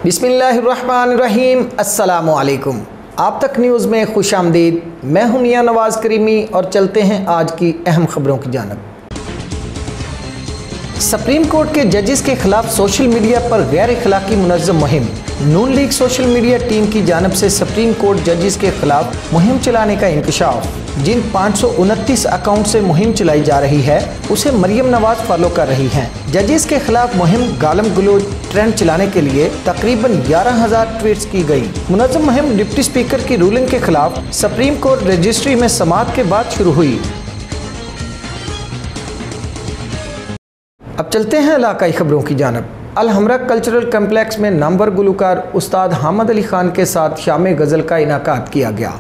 बिस्मिल्लाहिर्रहमानिर्रहीम, अस्सलामुअलैकुम। आप तक न्यूज़ में खुश आमदीद। मैं हूं मियां नवाज़ करीमी और चलते हैं आज की अहम खबरों की जानिब। सुप्रीम कोर्ट के जजेस के खिलाफ सोशल मीडिया पर गैर अखलाकी मुनज़्ज़म मुहिम। नून लीग सोशल मीडिया टीम की जानिब से सुप्रीम कोर्ट जजेस के खिलाफ मुहिम चलाने का इंकशाफ। जिन 529 अकाउंट से मुहिम चलाई जा रही है उसे मरियम नवाज फॉलो कर रही हैं। जजेस के खिलाफ मुहिम गालम गलोच ट्रेंड चलाने के लिए तकरीबन 11,000 ट्वीट्स की गई। मुनज़्ज़म मुहिम डिप्टी स्पीकर की रूलिंग के खिलाफ सुप्रीम कोर्ट रजिस्ट्री में समाअत के बाद शुरू हुई। अब चलते हैं इलाकाई खबरों की जानिब। अल-हमरा कल्चरल कम्प्लेक्स में नामवर गुलकार उस्ताद हामिद अली खान के साथ शाम गज़ल का इनाकाद किया गया।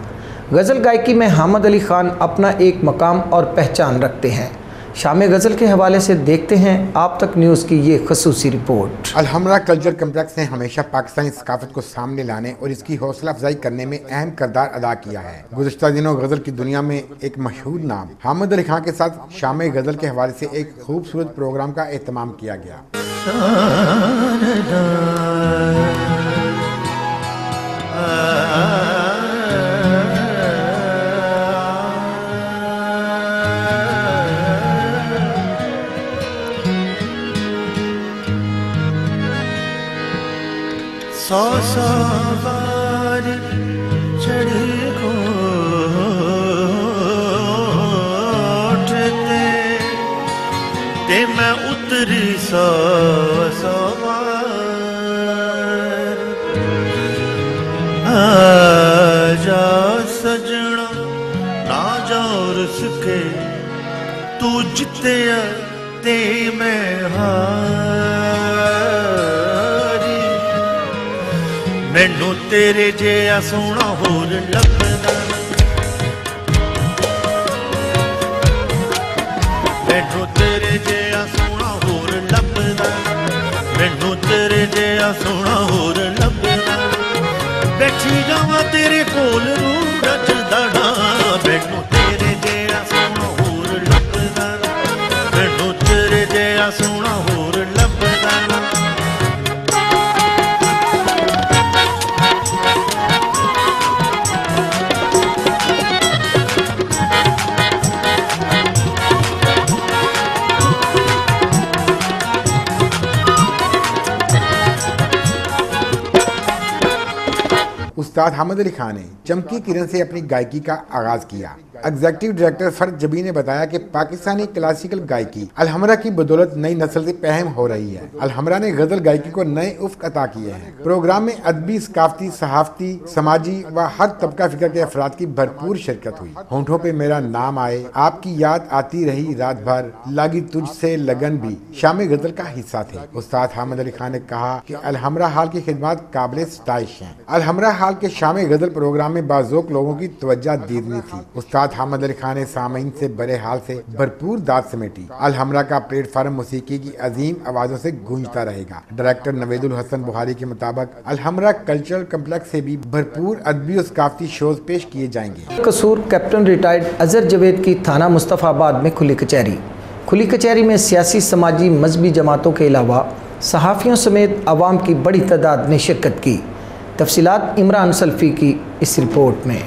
गज़ल गायकी में हामिद अली खान अपना एक मकाम और पहचान रखते हैं। शाम गज़ल के हवाले से देखते हैं आप तक न्यूज़ की ये खसूसी रिपोर्ट। अल-हमरा कल्चरल कम्प्लेक्स ने हमेशा पाकिस्तानी सकाफत को सामने लाने और इसकी हौसला अफजाई करने में अहम किरदार अदा किया है। गुज़श्ता दिनों गज़ल की दुनिया में एक मशहूर नाम हामिद अली खान के साथ शाम गज़ल के हवाले से एक खूबसूरत प्रोग्राम का एहतमाम किया गया। सौ सवार चढ़े कोठ ते मैं उतरी सौ सवार। आजा सजना ना जाओ रुस के तू जिते ते मैं मैनू तेरे जिहा सोहना होर लभदा, मैनू तेरे जिहा सोहना होर लभदा, मैनू तेरे जिहा सोहना होर लभदा। बैठी जावां तेरे कोल रू रचदा ना, मैनू तेरे जिहा सोहना होर लभदा, मैनू तेरे जिहा सोहना होर लभदा ना। उस्ताद हामिद अली खान ने चमकी किरण से अपनी गायकी का आगाज किया। एग्जीक्यूटिव डायरेक्टर फर्ज जबी ने बताया कि पाकिस्तानी क्लासिकल गायकी अल-हमरा की बदौलत नई नस्ल से पहम हो रही है। अल-हमरा ने गजल गायकी को नए उफ्क अता किए हैं। प्रोग्राम में अदबी, सकाफती, सहाफती, समाजी व हर तबका फिक्र के अफराद की भरपूर शिरकत हुई। होंठों पे मेरा नाम आए, आपकी याद आती रही रात भर, लागी तुझसे लगन भी शाम गजल का हिस्सा थे। उस्ताद हामिद अली खान ने कहा कि अल-हमरा हाल की खिदमत काबिल सताइश हैं। अल-हमरा हाल के शाम गजल प्रोग्राम में बाज़ौक़ लोगों की तवज्जो दीदनी थी। उस्ताद हामिद अली खान ने सामीन से बड़े हाल से भरपूर दाद समेटी। अल-हमरा का प्लेटफार्म मौसीकी की अजीम आवाजों से गूंजता रहेगा। डायरेक्टर नवेदुल हसन बुहारी के मुताबिक अल-हमरा कल्चरल कम्प्लेक्स से भी भरपूर अदबी और सकाफती शोज पेश किए जाएंगे। कसूर कैप्टन रिटायर्ड अजहर जावेद की थाना मुस्तफ़ाबाद में खुली कचहरी। खुली कचहरी में सियासी, समाजी, मजहबी जमातों के अलावा सहाफ़ियों समेत आवाम की बड़ी तादाद ने शिरकत की। तफसीलात इमरान सल्फी की इस रिपोर्ट में।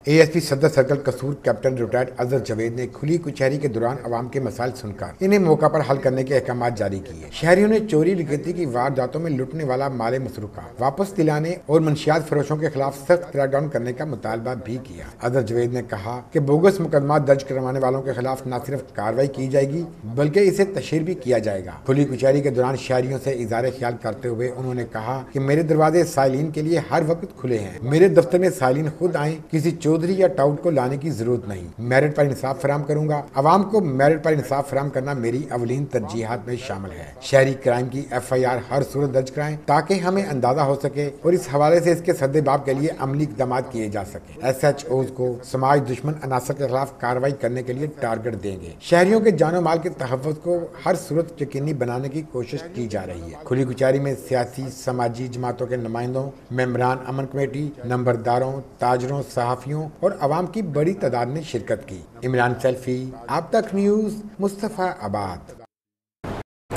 ASP सदर सर्कल कसूर कैप्टन रिटायर्ड अजहर जावेद ने खुली कचहरी के दौरान आवाम के मसाइल सुनकर इन्हें मौका पर हल करने के अहकाम जारी किए। शहरियों ने चोरी डकैती की वारदातों में लुटने वाला माल मसरूका वापस दिलाने और मंशियात फरोशों के खिलाफ सख्त क्रैकडाउन करने का मुतालबा भी किया। अजहर जावेद ने कहा कि बोगस मुकदमा दर्ज करवाने वालों के खिलाफ न सिर्फ कार्रवाई की जाएगी बल्कि इसे तशहीर भी किया जाएगा। खुली कचहरी के दौरान शहरियों से इज़हार ख्याल करते हुए उन्होंने कहा कि मेरे दरवाजे साइलिन के लिए हर वक्त खुले हैं। मेरे दफ्तर में साइलिन खुद आए, किसी चौधरी या टाउट को लाने की जरूरत नहीं। मेरिट पर इंसाफ फराम करूंगा। अवाम को मेरिट पर इंसाफ फराम करना मेरी अवलीन तरजीहात में शामिल है। शहरी क्राइम की FIR हर सूरत दर्ज कराएं ताकि हमें अंदाजा हो सके और इस हवाले से इसके सद्देबाब के लिए अमली इक़दाम किए जा सके। SHOs को समाज दुश्मन अनासर के खिलाफ कार्रवाई करने के लिए टारगेट देंगे। शहरियों के जानो माल के तहफ़्फ़ुज़ को हर सूरत यकीनी बनाने की कोशिश की जा रही है। खुली कचहरी में सियासी, समाजी जमातों के नुमाइंदों, मेंबरान अमन कमेटी, नंबरदारों, ताजरों, सहाफ़ियों और अवाम की बड़ी तादाद ने शिरकत की। इमरान सेल्फी, आप तक न्यूज़, मुस्तफ़ाबाद।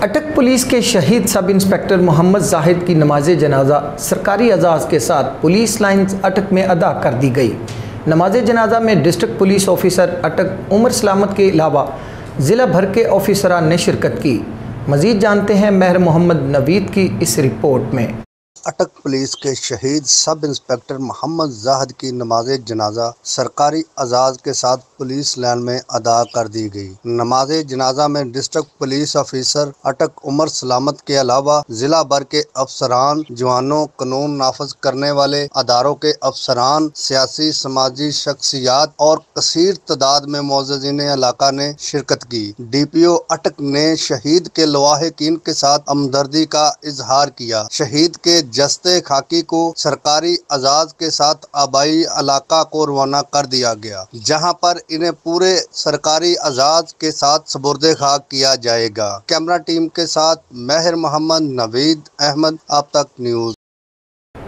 अटक पुलिस के शहीद सब इंस्पेक्टर मोहम्मद जाहिद की नमाज जनाजा सरकारी एजाज़ के साथ पुलिस लाइन्स अटक में अदा कर दी गई। नमाज जनाजा में डिस्ट्रिक्ट पुलिस ऑफिसर अटक उमर सलामत के अलावा ज़िला भर के ऑफिसरान ने शिरकत की। मज़ीद जानते हैं महर मोहम्मद नवीद की इस रिपोर्ट में। अटक पुलिस के शहीद सब इंस्पेक्टर मोहम्मद जाहिद की नमाज जनाजा सरकारी एजाज़ के साथ पुलिस लाइन में अदा कर दी गई। नमाज जनाजा में डिस्ट्रिक्ट पुलिस ऑफिसर अटक उमर सलामत के अलावा जिला भर के अफसरान, जवानों, कानून नाफज करने वाले अदारों के अफसरान, सियासी समाजी शख्सियात और कसीर तादाद में मोअज़्ज़िज़ीन इलाका ने शिरकत की। DPO अटक ने शहीद के लवाहिकीन के साथ हमदर्दी का इजहार किया। शहीद के जस्ते खाकी को सरकारी एजाज के साथ आबाई इलाका को रवाना कर दिया गया, जहां पर इन्हें पूरे सरकारी एजाज के साथ सुपुर्दे खाक किया जाएगा। कैमरा टीम के साथ महर मोहम्मद नवीद अहमद, अब तक न्यूज़।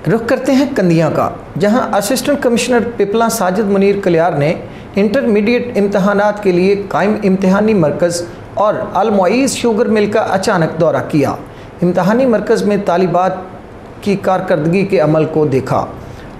रुख करते हैं कंदियां का, जहां असिस्टेंट कमिश्नर पिपला साजिद मुनीर कलियार ने इंटरमीडिएट इम्तहानात के लिए कायम इम्तहानी मरकज़ और अल-मुईज़ शुगर मिल का अचानक दौरा किया। इम्तहानी मरकज़ में तालिबात की कारकर्दगी के अमल को देखा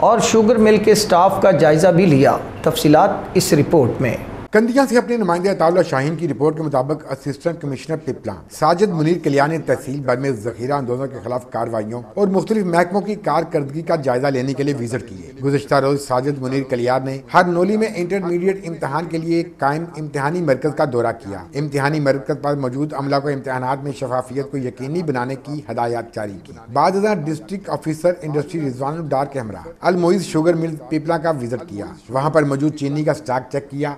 और शुगर मिल के स्टाफ का जायज़ा भी लिया। तफसीलात इस रिपोर्ट में। कंदिया से अपने नुमाइंदे अताउल्लाह शाहीन की रिपोर्ट के मुताबिक असिस्टेंट कमिश्नर पिपला साजिद मुनीर कलियार ने तहसील भर में ज़ख़ीरा अंदोज़ों के खिलाफ कार्रवाइयों और मुख्तलिफ महकमों की कारकर्दगी का जायजा लेने के लिए विजिट किए। गुज़िश्ता रोज साजिद मुनीर कलियार ने हर नोली में इंटरमीडिएट इम्तहान के लिए कायम इम्तहानी मरकज़ का दौरा किया। इम्तहानी मरकज़ पर मौजूद अमला को इम्तहानात में शफाफियत को यकीनी बनाने की हदायत जारी की। बाद डिस्ट्रिक्ट ऑफिसर इंडस्ट्री रिजवानुल डार के हमरा अल-मुईज़ शुगर मिल पिपला का विजिट किया। वहाँ पर मौजूद चीनी का स्टॉक चेक किया।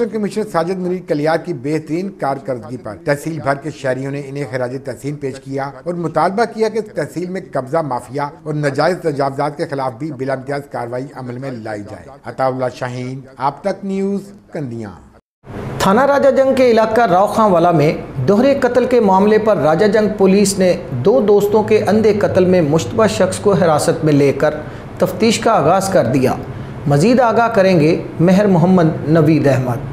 कमिश्नर साजिद मुनीर कलियार की बेहतरीन कारकर्दगी पर तहसील भर के शहरियों ने इन्हें खराज तहसीन पेश किया और मुतालबा किया कि तहसील में कब्जा माफिया और नाजायज तजावजात के खिलाफ भी बिला इम्तियाज कार्रवाई अमल में लाई जाए। अताउल्लाह शाहीन, अब तक न्यूज़, कंदिया। थाना राजा जंग के इलाका रावखांवाला में दोहरे कत्ल के मामले पर राजा जंग पुलिस ने 2 दोस्तों के अंधे कत्ल में मुश्तबा शख्स को हिरासत में लेकर तफ्तीश का आगाज़ कर दिया। मज़ीद आगाह करेंगे महर मोहम्मद नवीद अहमद।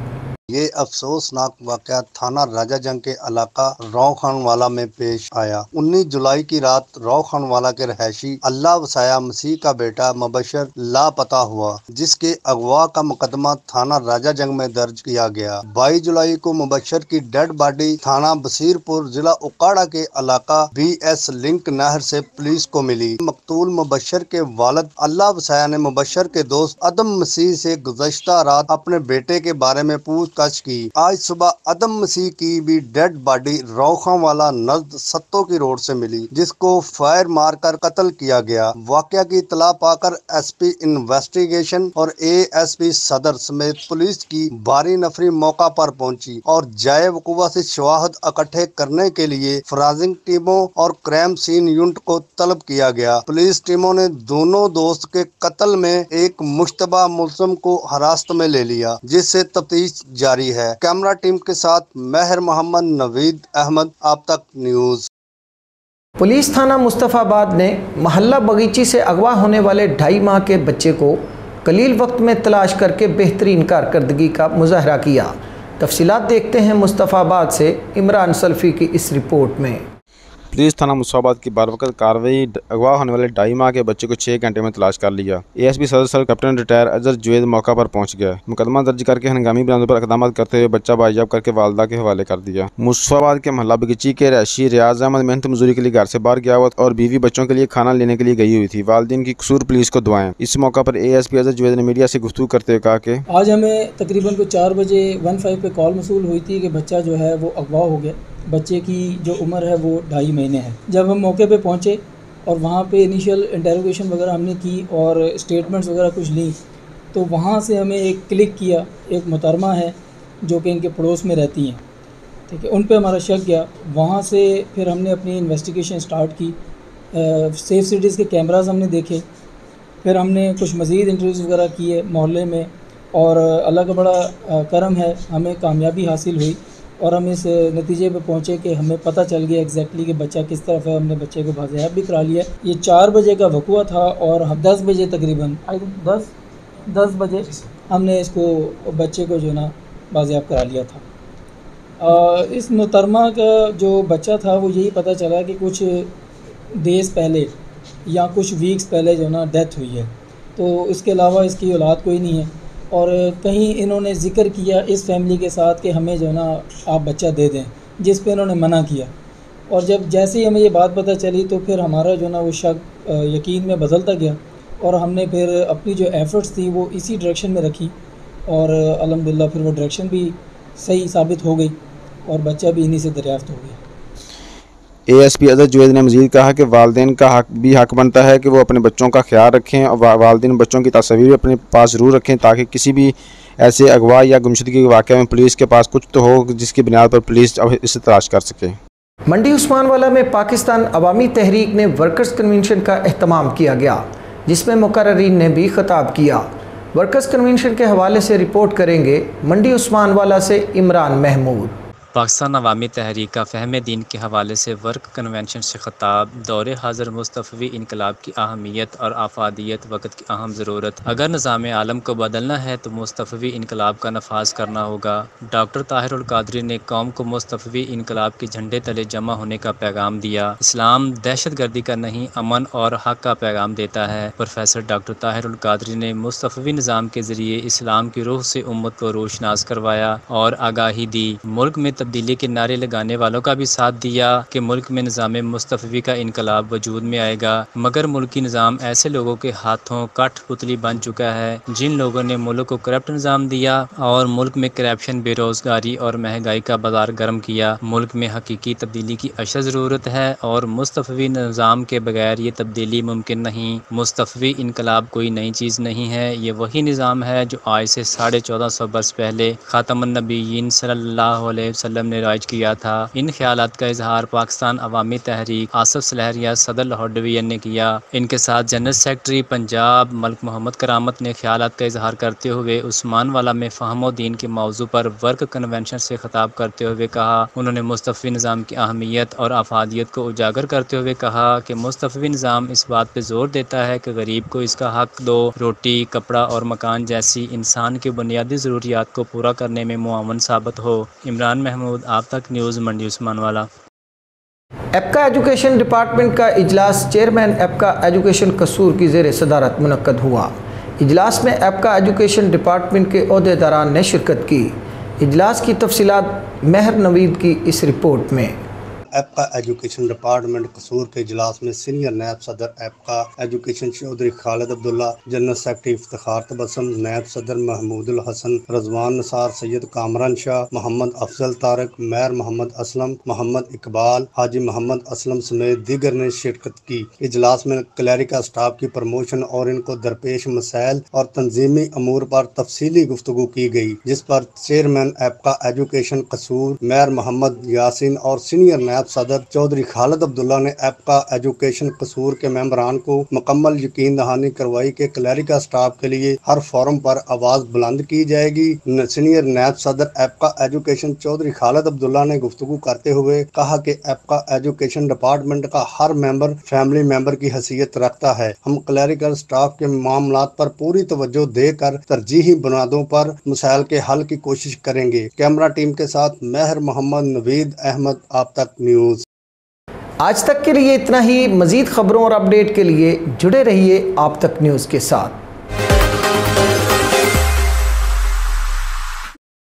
ये अफसोसनाक वाक़या थाना राजा जंग के इलाका रावखानवाला में पेश आया। 19 जुलाई की रात रावखानवाला के रहायशी अल्लाह वसाया मसीह का बेटा मुबशर लापता हुआ, जिसके अगवा का मुकदमा थाना राजा जंग में दर्ज किया गया। 22 जुलाई को मुबशर की डेड बॉडी थाना बसीरपुर जिला उकाड़ा के इलाका BS लिंक नहर से पुलिस को मिली। मकतूल मुबशर के वालिद अल्लाह वसाया ने मुबशर के दोस्त अदम मसीह से गुज़श्ता रात अपने बेटे के बारे में पूछ की। आज सुबह अदम मसीह की भी डेड बॉडी रावखांवाला नज़द सत्तो की रोड से मिली, जिसको फायर मारकर कत्ल किया गया। वाकया की इत्तला पाकर SP इन्वेस्टिगेशन और ASP सदर समेत पुलिस की भारी नफरी मौका पर पहुंची और जाए वकूआ से शवाहद इकट्ठे करने के लिए फराजिंग टीमों और क्राइम सीन यूनिट को तलब किया गया। पुलिस टीमों ने दोनों दोस्त के कत्ल में एक मुश्तबा मुलज़म को हिरासत में ले लिया, जिससे तफ्तीश जारी है। कैमरा टीम के साथ महर मोहम्मद नवीद अहमद, अब तक न्यूज़। पुलिस थाना मुस्तफ़ाबाद ने महल्ला बगीची से अगवा होने वाले 2.5 माह के बच्चे को कलील वक्त में तलाश करके बेहतरीन कारकर्दगी का मुजाहरा किया। तफसीलात देखते हैं मुस्तफ़ाबाद से इमरान सल्फी की इस रिपोर्ट में। पुलिस थाना मुस्तफ़ाबाद की बारवकत कार्रवाई अगवा होने वाले 2.5 माह के बच्चे को 6 घंटे में तलाश कर लिया। ASP सदर sir captain retire Azhar Juvaid मौका पर पहुंच गया। मुकदमा दर्ज करके हंगामी बयानों पर इक़दाम करते हुए बच्चा बाइजाब करके वालदा के हवाले कर दिया। मुस्तफ़ाबाद के महल्ला बगीची के रहायशी रियाज अहमद मेहनत मजदूरी के लिए घर से बाहर गया हुआ और बीवी बच्चों के लिए खाना लेने के लिए गई हुई थी। वालिदैन की कसूर पुलिस को दुआएं। इस मौका पर ASP अजहर जुवैद ने मीडिया से गुफ्तगू करते हुए कहा कि आज हमें तकरीबन को 4 बजे 15 पे कॉल मसूल हुई थी कि बच्चा जो है वो अगवा हो गया। बच्चे की जो उम्र है वो 2.5 महीने है। जब हम मौके पे पहुँचे और वहाँ पे इनिशियल इंटरोगेशन वगैरह हमने की और स्टेटमेंट्स वगैरह कुछ ली, तो वहाँ से हमें एक क्लिक किया, एक मोहतरमा है जो कि इनके पड़ोस में रहती हैं, ठीक है, उन पे हमारा शक गया। वहाँ से फिर हमने अपनी इन्वेस्टिगेशन स्टार्ट की। सेफ सिटीज़ के कैमरास हमने देखे, फिर हमने कुछ मज़ीद इंटरव्यूज़ वगैरह किए मोहल्ले में और अल्लाह का बड़ा करम है, हमें कामयाबी हासिल हुई और हम इस नतीजे पे पहुँचे कि हमें पता चल गया एग्जैक्टली कि बच्चा किस तरफ है। हमने बच्चे को बाज़ियाब भी करा लिया। ये 4 बजे का वक़ुआ था और 10 बजे तकरीबन 10 बजे हमने इसको बच्चे को जो ना बाज़ियाब करा लिया था। इस मोहतरमा का जो बच्चा था वो यही पता चला कि कुछ डेज़ पहले या कुछ वीक्स पहले जो ना डेथ हुई है, तो इसके अलावा इसकी औलाद कोई नहीं है। और कहीं इन्होंने ज़िक्र किया इस फैमिली के साथ कि हमें जो ना आप बच्चा दे दें, जिस पे इन्होंने मना किया। और जब जैसे ही हमें ये बात पता चली तो फिर हमारा जो ना वो शक यकीन में बदलता गया और हमने फिर अपनी जो एफ़र्ट्स थी वो इसी डायरेक्शन में रखी और अल्हम्दुलिल्लाह फिर वो डायरेक्शन भी सही साबित हो गई और बच्चा भी इन्हीं से दरियाफ़्त हो गया। ASP अजहर जुवैद ने मज़ीद कहा कि वालिदैन का हक बनता है कि वो अपने बच्चों का ख्याल रखें और वालिदैन बच्चों की तस्वीर अपने पास ज़रूर रखें ताकि किसी भी ऐसे अगवा या गुमशुदगी के वाक़े में पुलिस के पास कुछ तो हो जिसकी बुनियाद पर पुलिस इसे तलाश कर सके। मंडी उस्मानवाला में पाकिस्तान अवामी तहरीक ने वर्कर्स कन्वेंशन का एहतमाम किया गया, जिसमें मुकर्ररीन ने भी खिताब किया। वर्कर्स कन्वेंशन के हवाले से रिपोर्ट करेंगे मंडी उस्मानवाला से इमरान महमूद। पाकिस्तान अवामी तहरीक का फ़हम दीन के हवाले से वर्क कन्वेंशन से ख़िताब, दौरे हाज़र मुस्तफ़वी इनकलाब की अहमियत और आफादियत, वक़्त की अहम ज़रूरत। अगर निज़ाम आलम को बदलना है तो मुस्तफ़वी इनकलाब का नफाज करना होगा। डॉक्टर ताहिरुल कादरी ने कौम को मुस्तफ़वी इनकलाब के झंडे तले जमा होने का पैगाम दिया। इस्लाम दहशत गर्दी का नहीं, अमन और हक़ का पैगाम देता है। प्रोफेसर डॉक्टर ताहिरुल कादरी ने मुस्तफ़वी निज़ाम के ज़रिए इस्लाम की रूह से उम्मत को रोशनास करवाया और आगाही दी। मुल्क में तब्दीली के नारे लगाने वालों का भी साथ दिया कि मुल्क में निज़ाम मुस्तफ़वी का इनकलाब वजूद में आएगा, मगर मुल्की निज़ाम ऐसे लोगों के हाथों कठपुतली बन चुका है जिन लोगों ने मुल्क को करप्ट निज़ाम दिया और मुल्क में करप्शन, बेरोज़गारी और महंगाई का बाजार गर्म किया। मुल्क में हकीकी तब्दीली की अशद ज़रूरत है और मुस्तफ़वी निज़ाम के बगैर ये तब्दीली मुमकिन नहीं। मुस्तफ़वी इनकलाब कोई नई चीज़ नहीं है, ये वही निज़ाम है जो आज से 1450 बरस पहले ख़ातमुन नबीयीन सल्लल्लाहु अलैहि वसल्लम ने राइज किया था। इन ख्यालात का इजहार पाकिस्तान अवामी तहरीक आसिफ सलहरिया सदर लाहौर डिवीजन ने किया। इनके साथ जनरल सेक्रेटरी पंजाब मलिक मोहम्मद करामत ने ख्यालात का इजहार करते हुए उस्मानवाला में फ़हम दीन के मौजू पर वर्क कन्वेंशन से खिताब करते हुए कहा। उन्होंने मुस्तफ़वी निज़ाम की अहमियत और अफादियत को उजागर करते हुए कहा कि मुस्तफ़वी निज़ाम इस बात पर जोर देता है कि गरीब को इसका हक दो, रोटी, कपड़ा और मकान जैसी इंसान की बुनियादी ज़रूरियात को पूरा करने में मुआवन साबित हो। इमरान महमूद, आप तक न्यूज़, मंडी उस्मानवाला। एपका एजुकेशन डिपार्टमेंट का इजलास चेयरमैन एपका एजुकेशन कसूर की ज़ेर सदारत मुनक्कद हुआ। इजलास में एपका एजुकेशन डिपार्टमेंट के ओहदेदारान ने शिरकत की। इजलास की तफसीलात महर नवीद की इस रिपोर्ट में। एपका एजुकेशन डिपार्टमेंट कसूर के इजलास में सीनियर नायब सदर एपका education Chaudhry Khalid Abdullah, general secretary Iftikhar Tabassum, नायब सदर महमूदुल हसन, रजवान निसार, सैयद कामरान शाह, मोहम्मद अफजल तारक, मेयर मोहम्मद असलम, मोहम्मद इकबाल, हाजी मोहम्मद असलम समेत दीगर ने शिरकत की। इजलास में क्लैरिका स्टाफ की प्रमोशन और इनको दरपेश मसाइल और तंजीमी अमूर पर तफसीली गुफ्तगू की गई, जिस पर चेयरमैन एपका एजुकेशन कसूर मेयर मोहम्मद यासीन और सीनियर सदर चौधरी खालिद अब्दुल्ला ने एपका एजुकेशन कसूर के मेंबरान को मुकम्मल यकीन दहानी करवाई कि क्लैरिका स्टाफ के लिए हर फोरम पर आवाज़ बुलंद की जाएगी। सीनियर नायब सदर एपका एजुकेशन चौधरी खालिद अब्दुल्ला ने गुफ्तगू करते हुए कहा कि एपका एजुकेशन डिपार्टमेंट का हर मेंबर फैमिली मेंबर की हैसियत रखता है। हम क्लैरिकल स्टाफ के मामलात पर पूरी तवज्जो देकर तरजीही बुनियादों पर मसाइल के हल की कोशिश करेंगे। कैमरा टीम के साथ महर मोहम्मद, नवीद अहमद, आप तक न्यूज़। आज तक के लिए इतना ही। मज़ीद खबरों और अपडेट के लिए जुड़े रहिए आप तक न्यूज़ के साथ।